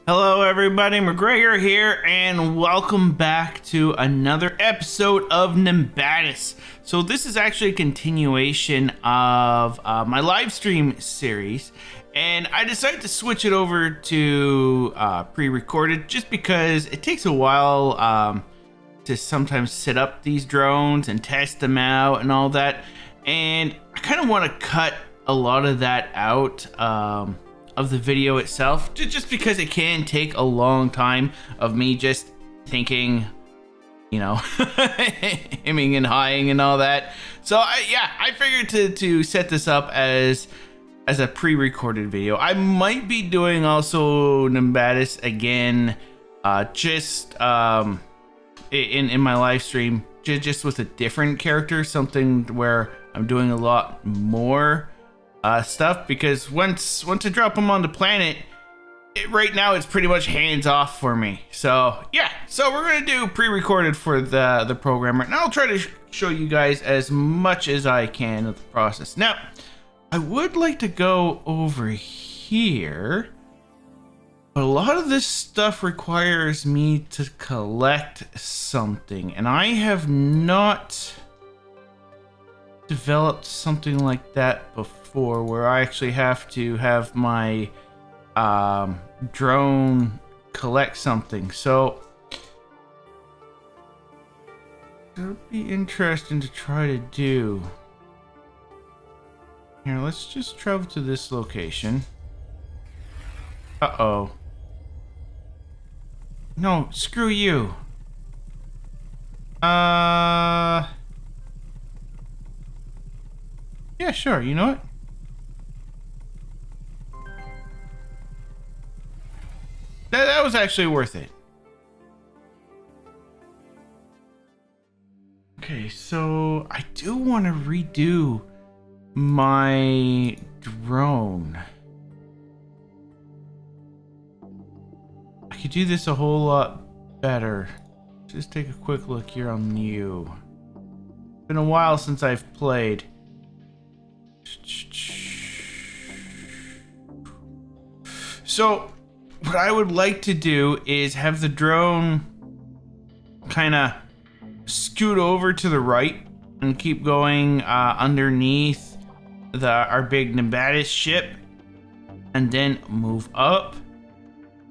Hello everybody, MacGhriogair here, and welcome back to another episode of Nimbatus. So this is actually a continuation of my live stream series, and I decided to switch it over to pre-recorded just because it takes a while to sometimes set up these drones and test them out and all that, and I kind of want to cut a lot of that out of the video itself, just because it can take a long time of me just thinking, you know, aiming and hiding and all that. So I figured to set this up as a pre-recorded video. I might be doing also Nimbatus again, just in my live stream, just with a different character, something where I'm doing a lot more stuff, because once I drop them on the planet, right now it's pretty much hands off for me. So yeah, so we're gonna do pre-recorded for the programmer, and I'll try to show you guys as much as I can of the process. Now, I would like to go over here, but a lot of this stuff requires me to collect something, and I have not developed something like that before, where I actually have to have my drone collect something. So it'll be interesting to try to do. Here, let's just travel to this location. Uh-oh. No, screw you. Yeah, sure, you know what? That was actually worth it. Okay, so I do want to redo my drone. I could do this a whole lot better. Just take a quick look here on you. Been a while since I've played. So what I would like to do is have the drone kind of scoot over to the right and keep going underneath our big Nimbatus ship, and then move up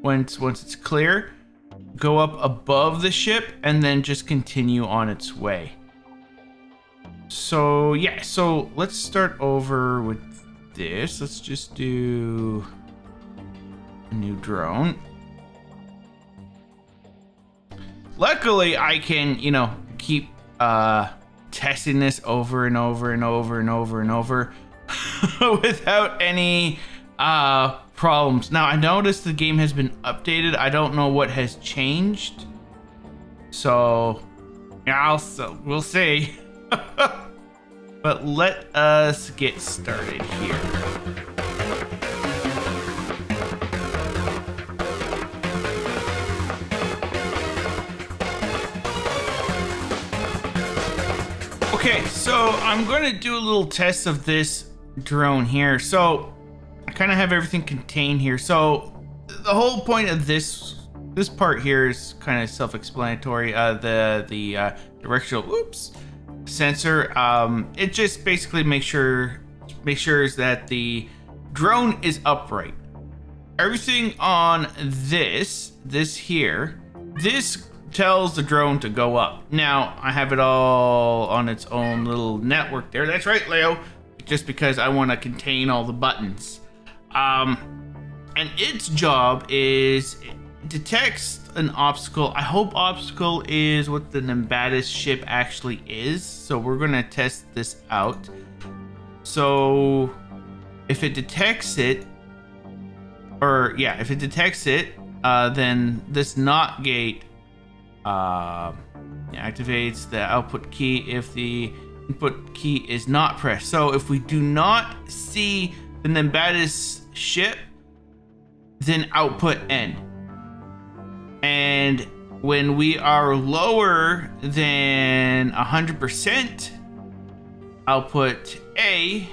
once it's clear, go up above the ship, and then just continue on its way. So yeah, so let's start over with this. Let's just do a new drone. Luckily, I can, you know, keep testing this over and over and over and over and over without any problems. Now, I noticed the game has been updated. I don't know what has changed, so yeah, we'll see. But let us get started here. Okay, so I'm going to do a little test of this drone here. So I kind of have everything contained here. So the whole point of this part here is kind of self-explanatory. The directional sensor, it just basically makes sure that the drone is upright. Everything on this here, this tells the drone to go up. Now I have it all on its own little network there. That's right, Leo, just because I want to contain all the buttons. And its job is detects an obstacle. I hope obstacle is what the Nimbatus ship actually is. So we're gonna test this out. So if it detects it, if it detects it, then this NOT gate activates the output key if the input key is not pressed. So if we do not see the Nimbatus ship, then output N. And when we are lower than 100%, output A.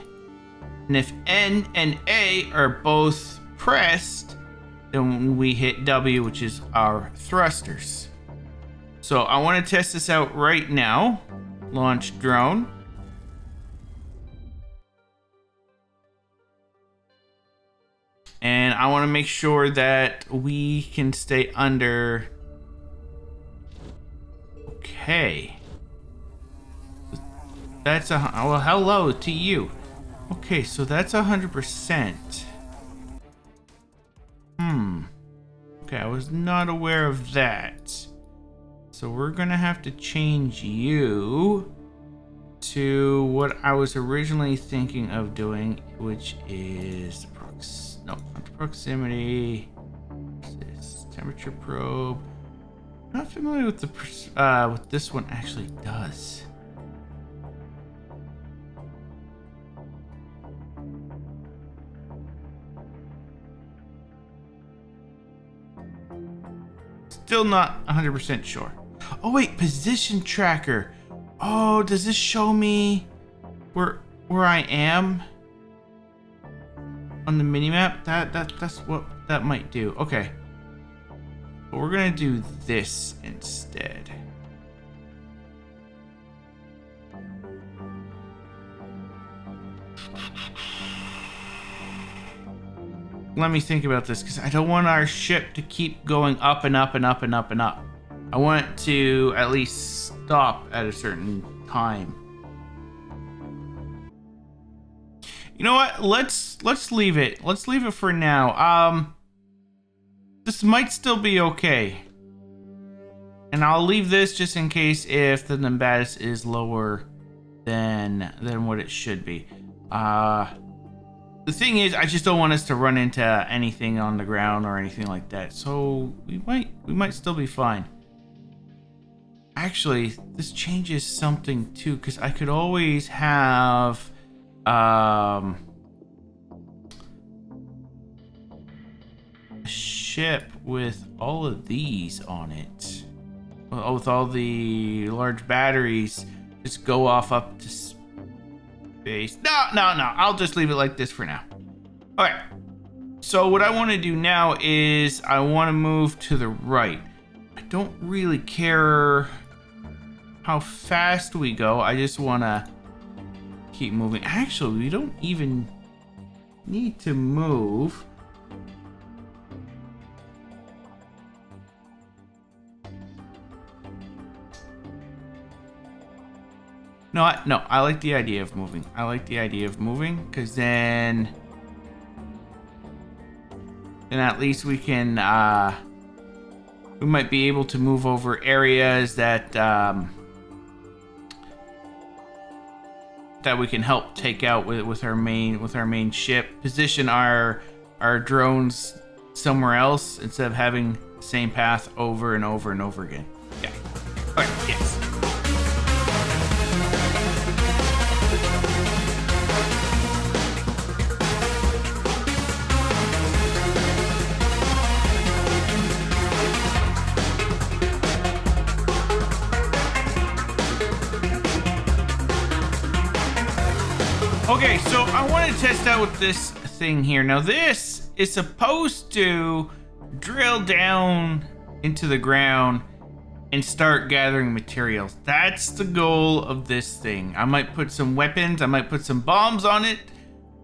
And if N and A are both pressed, then we hit W, which is our thrusters. So I want to test this out right now. Launch drone. And I want to make sure that we can stay under. Okay. That's a, well, hello to you. Okay, so that's 100%. Okay, I was not aware of that. So we're gonna have to change you to what I was originally thinking of doing, which is not proximity. What's this? Temperature probe. I'm not familiar with the what this one actually does. Still not 100% sure. Oh wait, position tracker. Oh, does this show me where I am on the minimap? That's what that might do. Okay. But we're gonna do this instead. Let me think about this, because I don't want our ship to keep going up and up and up and up and up. I want it to at least stop at a certain time. You know what? Let's leave it. Let's leave it for now. This might still be okay. And I'll leave this just in case if the Nimbatus is lower than what it should be. The thing is, I just don't want us to run into anything on the ground or anything like that. So we might still be fine. Actually, this changes something too, because I could always have a ship with all of these on it. Well, with all the large batteries, just go off up to space. No, I'll just leave it like this for now. Okay. So what I want to do now is I want to move to the right. I don't really care how fast we go. I just want to keep moving. Actually, we don't even need to move. No, I like the idea of moving. I like the idea of moving, because then at least we can, we might be able to move over areas that, that we can help take out with our main ship. Position our drones somewhere else instead of having the same path over and over and over again. Yeah. All right. Yes. Okay, so I want to test out with this thing here. Now this is supposed to drill down into the ground and start gathering materials. That's the goal of this thing. I might put some weapons, I might put some bombs on it.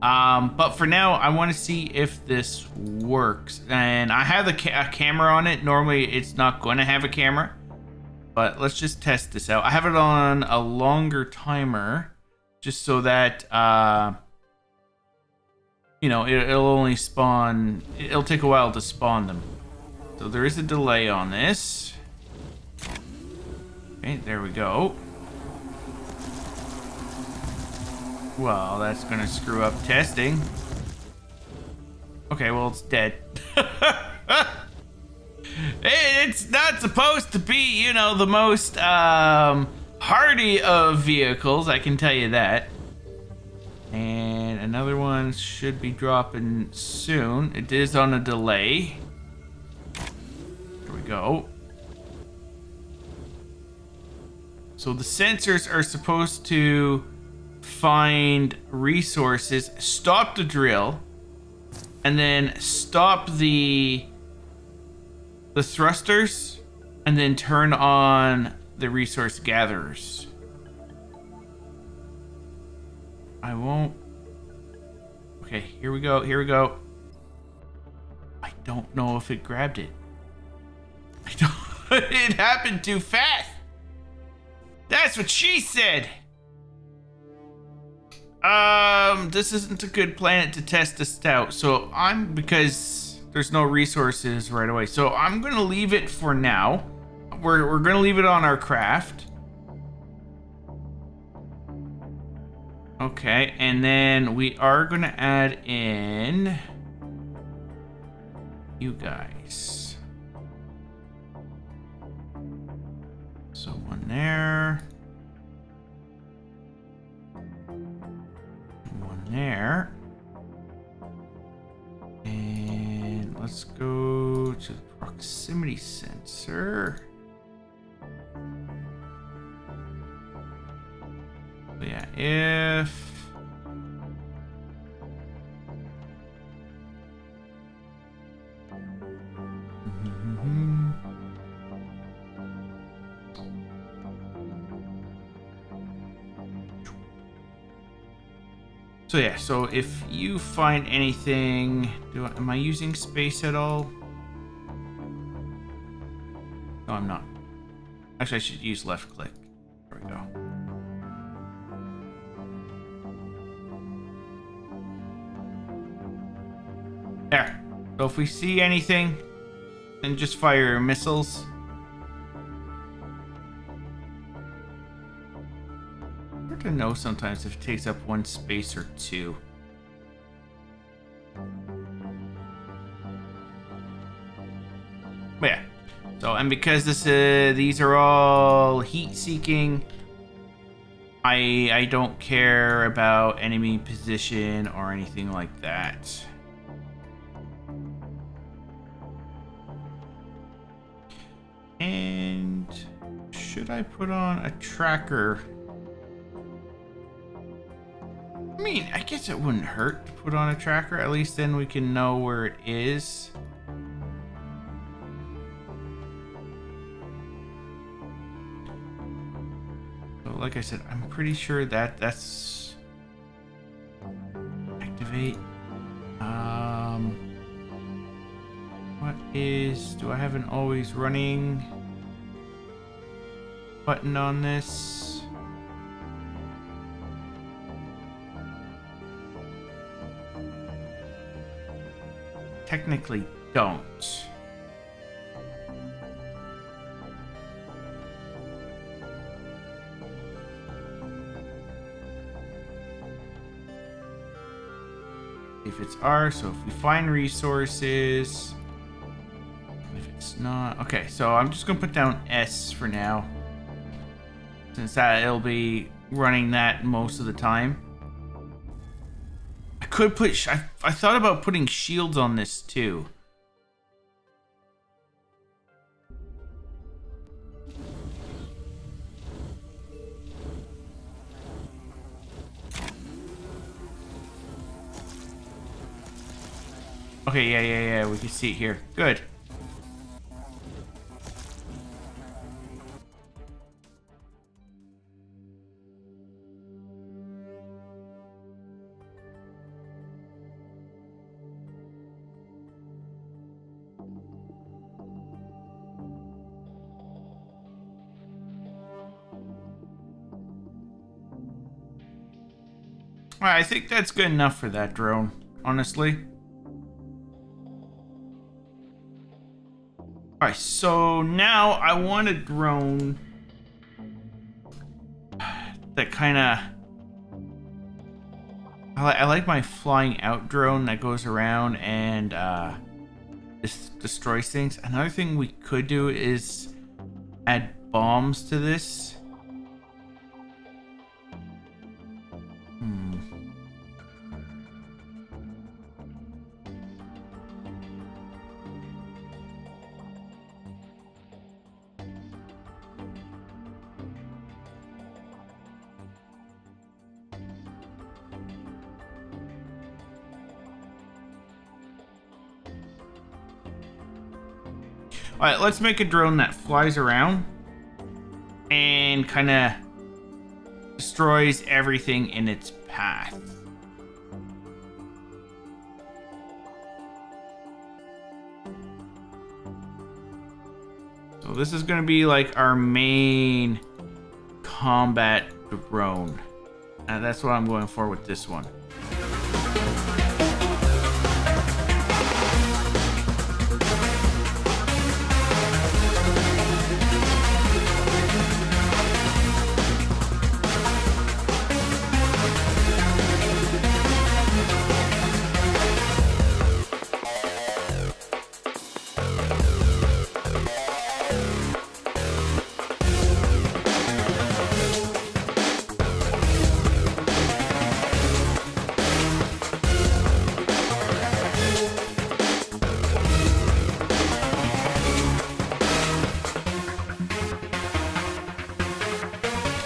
But for now, I want to see if this works. And I have a camera on it. Normally, it's not going to have a camera. But let's just test this out. I have it on a longer timer. Just so that, you know, it'll only spawn, it'll take a while to spawn them. So there is a delay on this. Okay, there we go. Well, that's gonna screw up testing. Okay, well, it's dead. It's not supposed to be, you know, the most, hardy of vehicles, I can tell you that. And another one should be dropping soon. It is on a delay. There we go. So the sensors are supposed to find resources, stop the drill, and then stop the the thrusters and then turn on the resource gatherers. I won't. Okay, here we go. Here we go. I don't know if it grabbed it. I don't. It happened too fast. That's what she said. This isn't a good planet to test this out. So because there's no resources right away. So I'm gonna leave it for now. We're gonna leave it on our craft. Okay, and then we are gonna add in you guys. So one there. One there. And let's go to the proximity sensor. So yeah, if so yeah, so if you find anything, am I using space at all? No, I'm not. Actually, I should use left click. There we go. There. So if we see anything, then just fire missiles. Hard to know sometimes if it takes up one space or two. But yeah. So, and because these are all heat seeking, I don't care about enemy position or anything like that. And should I put on a tracker? I mean, I guess it wouldn't hurt to put on a tracker. At least then we can know where it is. So like I said, I'm pretty sure that's activate. What is, do I have an always running button on this? Technically don't. If it's R, so if we find resources, if it's not, okay, so I'm just gonna put down S for now, since that it'll be running that most of the time. I could put, I thought about putting shields on this too. Okay, yeah, we can see it here. Good. Alright, I think that's good enough for that drone, honestly. Alright, so now I want a drone that kind of... I like my flying out drone that goes around and destroys things. Another thing we could do is add bombs to this. All right, let's make a drone that flies around and kind of destroys everything in its path. So this is going to be like our main combat drone. And that's what I'm going for with this one.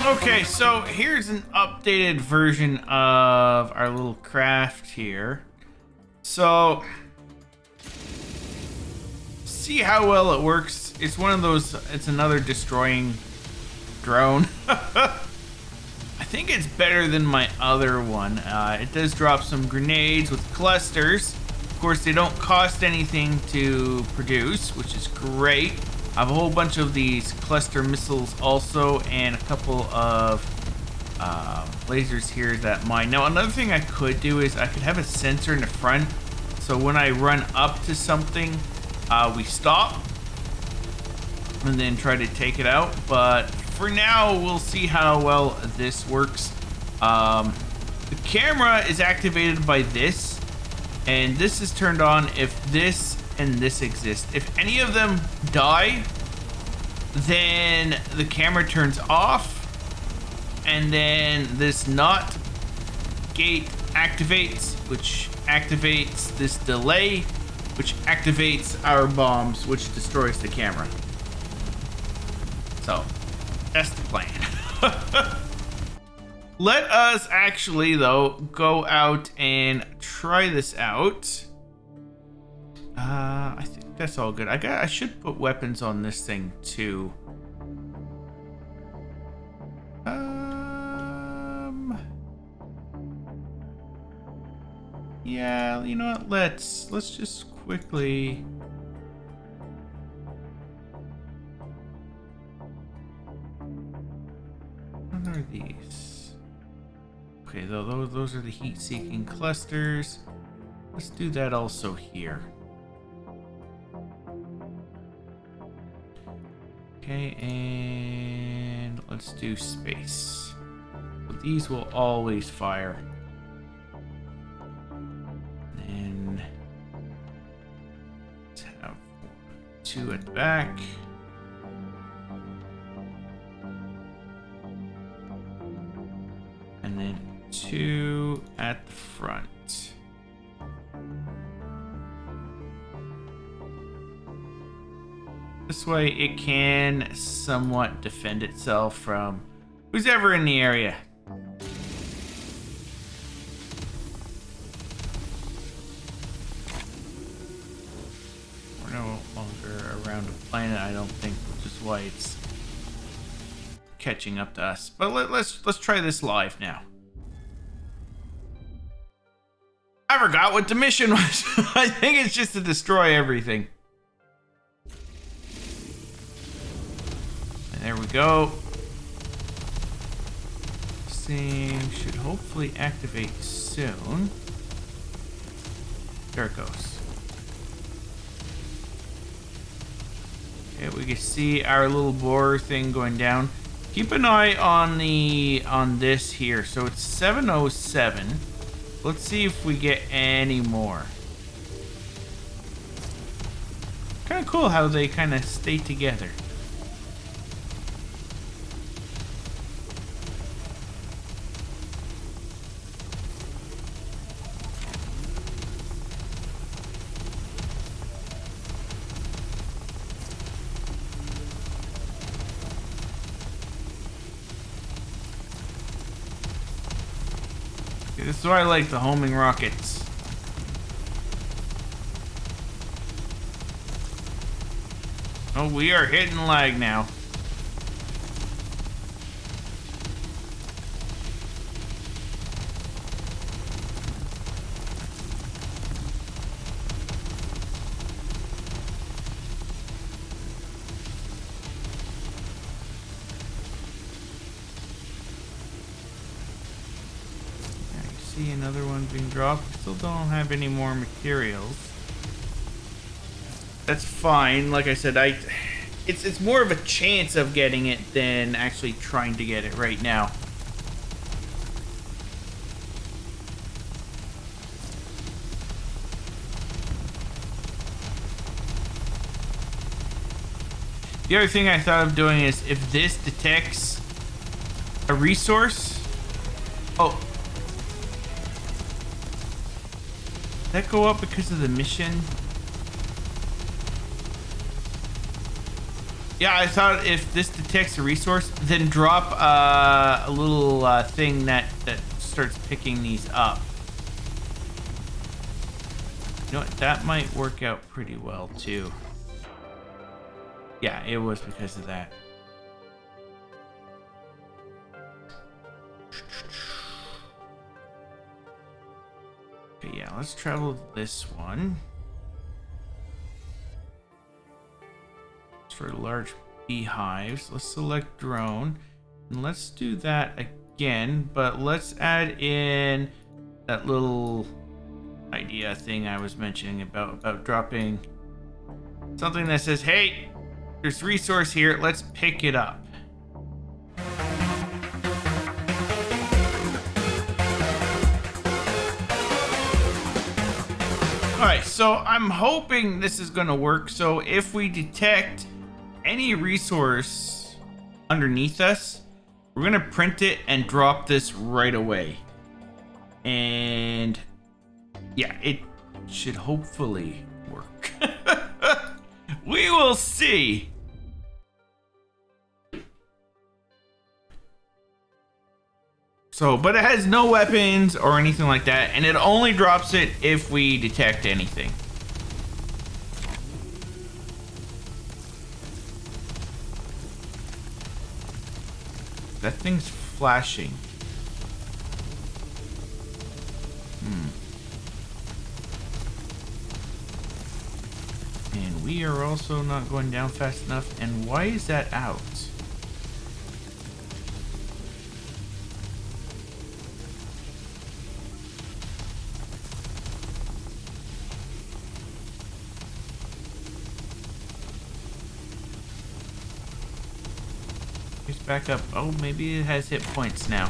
Okay, so here's an updated version of our little craft here. So, see how well it works. It's one of those, it's another destroying drone. I think it's better than my other one. It does drop some grenades with clusters. Of course, they don't cost anything to produce, which is great. I have a whole bunch of these cluster missiles also, and a couple of lasers here that mine. Now, another thing I could do is I could have a sensor in the front, so when I run up to something, we stop and then try to take it out. But for now, we'll see how well this works. The camera is activated by this, and this is turned on if this and this exist. If any of them die, then the camera turns off, and then this NOT gate activates, which activates this delay, which activates our bombs, which destroys the camera. So that's the plan. Let us actually, though, go out and try this out. I think that's all good. I should put weapons on this thing too. Yeah, you know what? Let's just quickly. What are these? Okay, those are the heat-seeking clusters. Let's do that also here. Okay, and let's do space. So these will always fire. And let's have 2 at the back. And then 2 at the front. This way it can somewhat defend itself from who's ever in the area. We're no longer around the planet, I don't think, which is why it's catching up to us. But let's try this live now. I forgot what the mission was. I think it's just to destroy everything. There we go. This thing should hopefully activate soon. There it goes. Okay, we can see our little borer thing going down. Keep an eye on this here. So it's 707. Let's see if we get any more. Kind of cool how they kind of stay together. This is why I like the homing rockets. Oh, we are hitting lag now. See another one being dropped. Still don't have any more materials. That's fine. Like I said, it's more of a chance of getting it than actually trying to get it right now. The other thing I thought of doing is if this detects a resource. Oh. Did that go up because of the mission? Yeah, I thought if this detects a resource, then drop a little thing that starts picking these up. You know what? That might work out pretty well too. Yeah, it was because of that. Okay, yeah, let's travel this one. It's for large beehives. Let's select drone. And let's do that again, but let's add in that little idea thing I was mentioning about dropping something that says, hey, there's resource here, let's pick it up. Alright, so I'm hoping this is going to work. So if we detect any resource underneath us, we're going to print it and drop this right away. And yeah, it should hopefully work. We will see. So, but it has no weapons or anything like that, and it only drops it if we detect anything. That thing's flashing. And we are also not going down fast enough. And why is that out? Back up. Oh, maybe it has hit points now.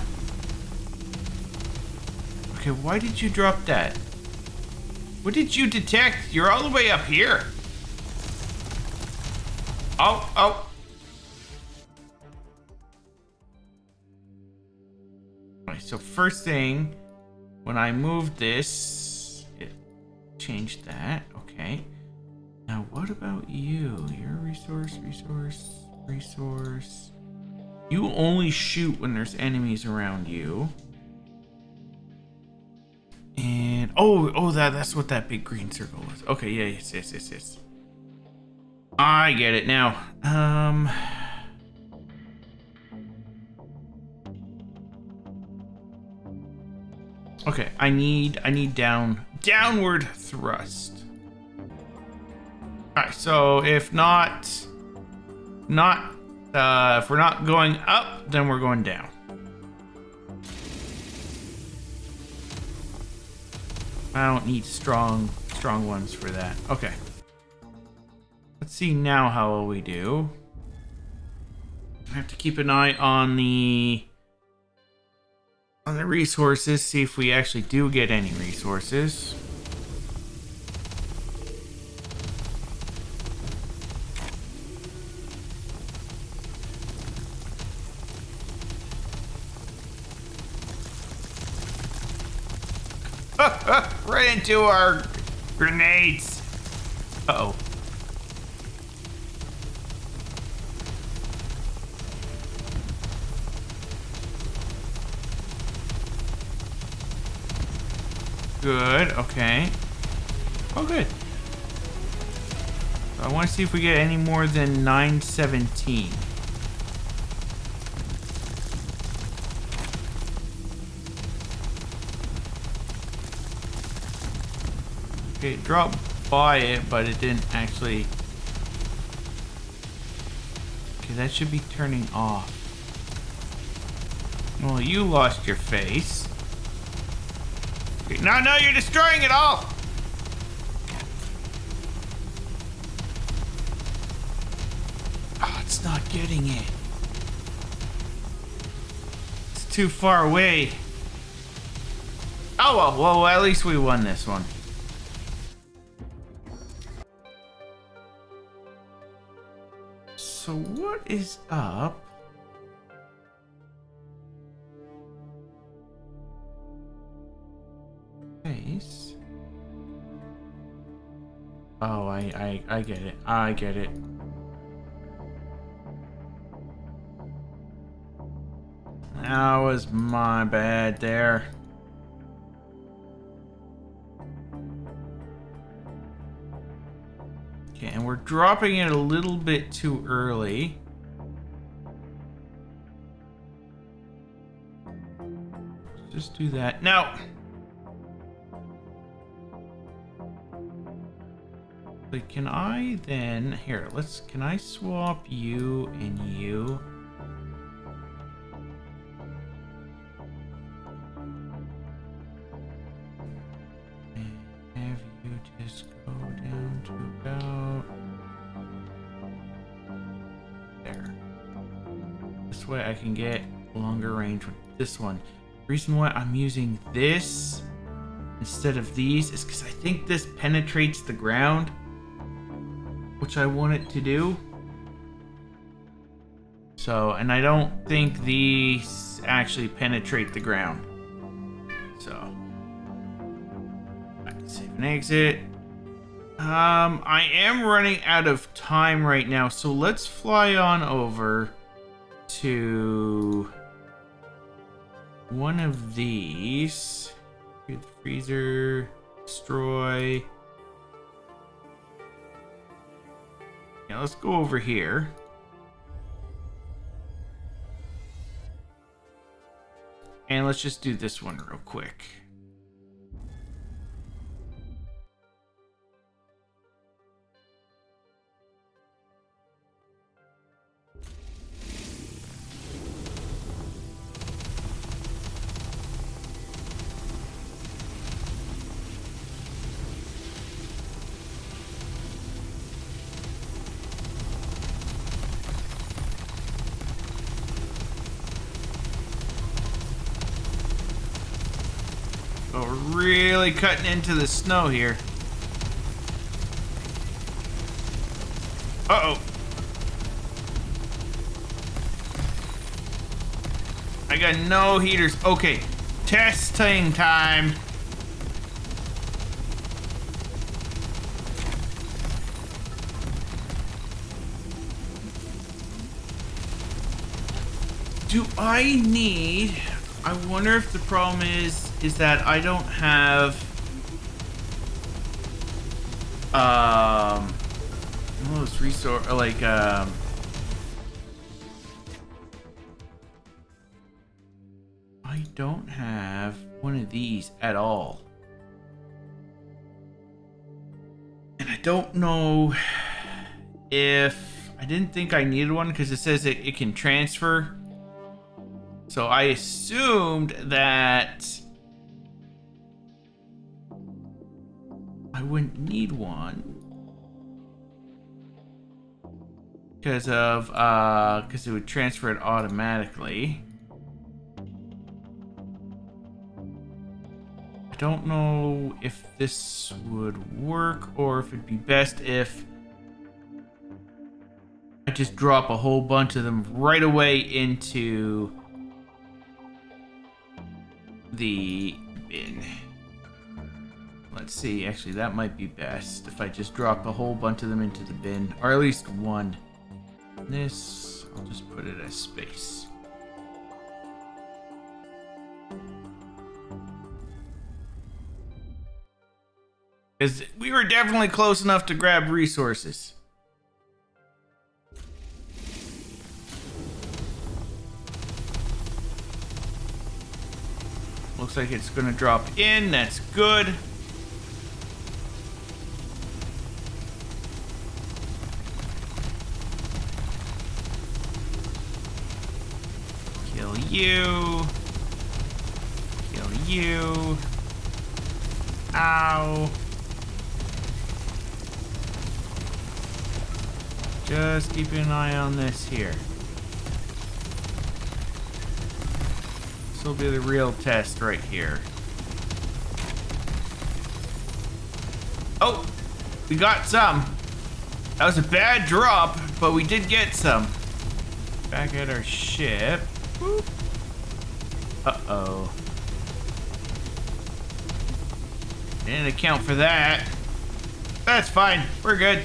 Okay, why did you drop that? What did you detect? You're all the way up here. Oh, oh. Alright, so first thing, when I moved this, it changed that. Okay. Now, what about you? Your resource. You only shoot when there's enemies around you. And oh, that's what that big green circle was. Okay, yeah, yes. I get it now. Okay, I need downward thrust. All right, so if if we're not going up, then we're going down. I don't need strong ones for that. Okay. Let's see now how well we do. I have to keep an eye on the resources, see if we actually do get any resources. Right into our grenades. Uh-oh. Good, okay. Oh, good. So I want to see if we get any more than 917. Okay, it dropped by it, but it didn't actually... Okay, that should be turning off. Well, you lost your face. Okay, no, you're destroying it all! Oh, it's not getting it. It's too far away. Oh, well, at least we won this one. So what is up? Face. Oh, I get it. I get it. That was my bad there. Okay, and we're dropping it a little bit too early. Just do that. Now! But can I then... Here, can I swap you and you? And have you just go down to about... There. This way I can get longer range with this one. The reason why I'm using this instead of these is because I think this penetrates the ground, which I want it to do. So, and I don't think these actually penetrate the ground. So, I can save and exit. I am running out of time right now, so let's fly on over to one of these. Here, the freezer, destroy. Yeah, let's go over here. And let's just do this one real quick. Oh, we're really cutting into the snow here. Uh-oh. I got no heaters. Okay, testing time. Do I need... I wonder if the problem is that I don't have most resource, like I don't have one of these at all, and I don't know if I didn't think I needed one because it says it can transfer. So I assumed that I wouldn't need one because it would transfer it automatically. I don't know if this would work or if it'd be best if I just drop a whole bunch of them right away into the bin. Let's see, actually that might be best if I just drop a whole bunch of them into the bin, or at least one. This, I'll just put it as space. Because we were definitely close enough to grab resources. Looks like it's gonna drop in. That's good. Kill you. Kill you. Ow. Just keeping an eye on this here. This will be the real test right here. Oh, we got some. That was a bad drop, but we did get some. Back at our ship. Whoop. Uh-oh. Didn't account for that. That's fine. We're good.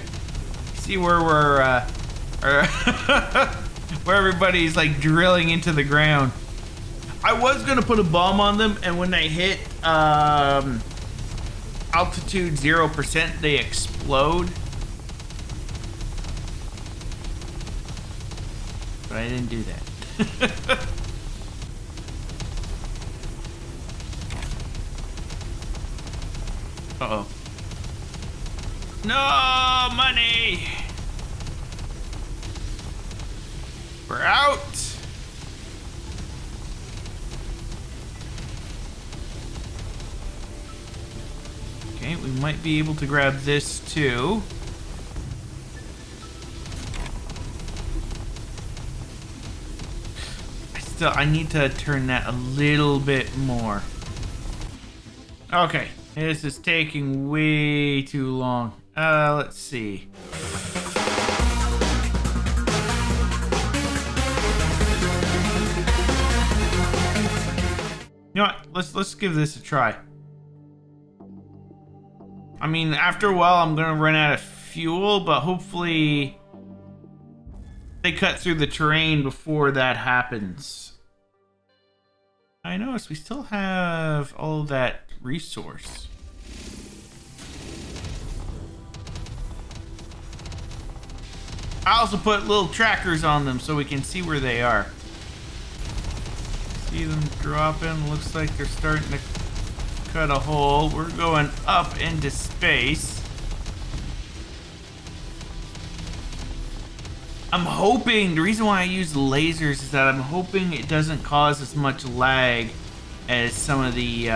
See where we're, where everybody's like drilling into the ground. I was gonna put a bomb on them, and when they hit altitude 0%, they explode. But I didn't do that. Uh-oh. No money! We're out! Okay, we might be able to grab this too. I need to turn that a little bit more. Okay, this is taking way too long. Let's see. You know what? Let's give this a try. I mean, after a while, I'm gonna run out of fuel, but hopefully they cut through the terrain before that happens. I noticed we still have all of that resource. I also put little trackers on them so we can see where they are. See them dropping. Looks like they're starting to cut a hole. We're going up into space. I'm hoping, the reason why I use lasers is that I'm hoping it doesn't cause as much lag as some of the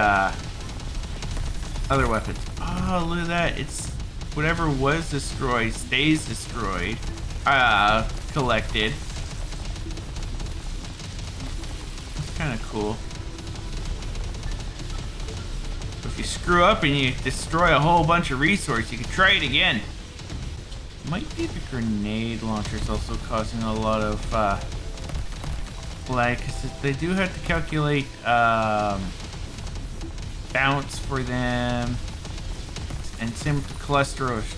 other weapons. Oh, look at that. It's whatever was destroyed stays destroyed. Collected. That's kind of cool. If you screw up and you destroy a whole bunch of resources, you can try it again. Might be the grenade launchers also causing a lot of lag, because they do have to calculate bounce for them, and same with the clusters.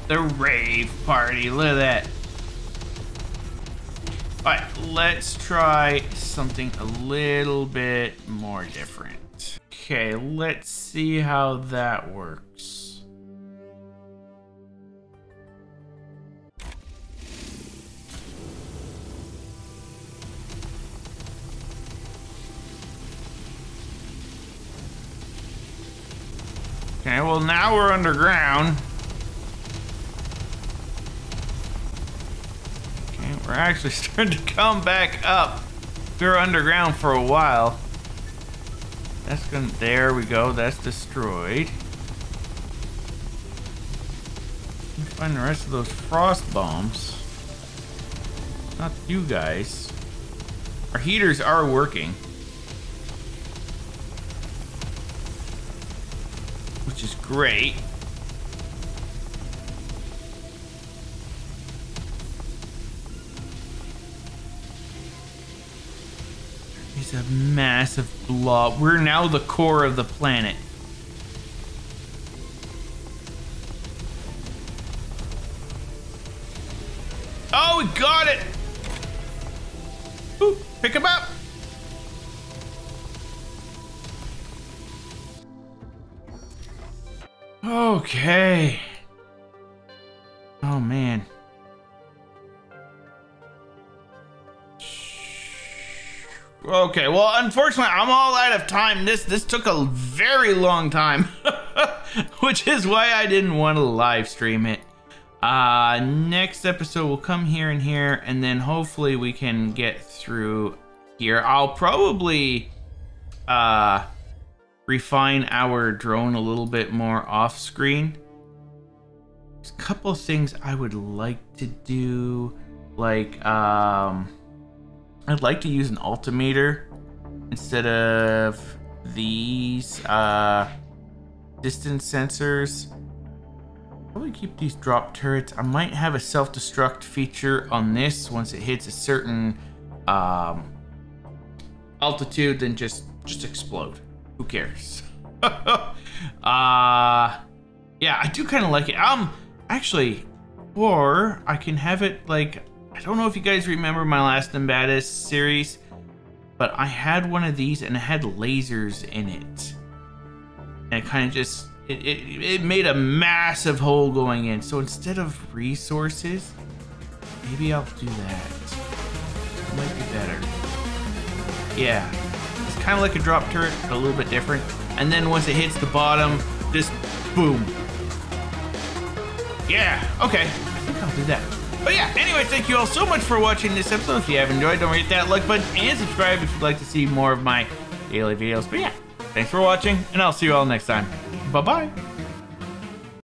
The rave party, look at that. Alright, let's try something a little bit more different. Okay, let's see how that works. Okay, well now we're underground. Okay, we're actually starting to come back up. We were underground for a while. That's gonna, there we go, that's destroyed. Find the rest of those frost bombs. Not you guys. Our heaters are working, which is great. It's a massive blob. We're now the core of the planet. Oh, we got it! Ooh, pick him up! Okay. Oh, man. Okay, well, unfortunately, I'm all out of time. This took a very long time, which is why I didn't want to live stream it. Next episode will come here and here, and then hopefully we can get through here. I'll probably refine our drone a little bit more off screen. There's a couple of things I would like to do, like I'd like to use an altimeter instead of these distance sensors. Probably keep these drop turrets. I might have a self-destruct feature on this once it hits a certain altitude, then just explode. Who cares? Yeah, I do kind of like it. Actually, or I can have it like, I don't know if you guys remember my last Nimbatus series, but I had one of these and it had lasers in it. And it kind of just, it made a massive hole going in. So instead of resources, maybe I'll do that. It might be better. Yeah, it's kind of like a drop turret, but a little bit different. And then once it hits the bottom, just boom. Yeah, okay, I think I'll do that. But yeah, anyway, thank you all so much for watching this episode. If you have enjoyed, don't forget that like button and subscribe if you'd like to see more of my daily videos. But yeah, thanks for watching, and I'll see you all next time. Bye-bye.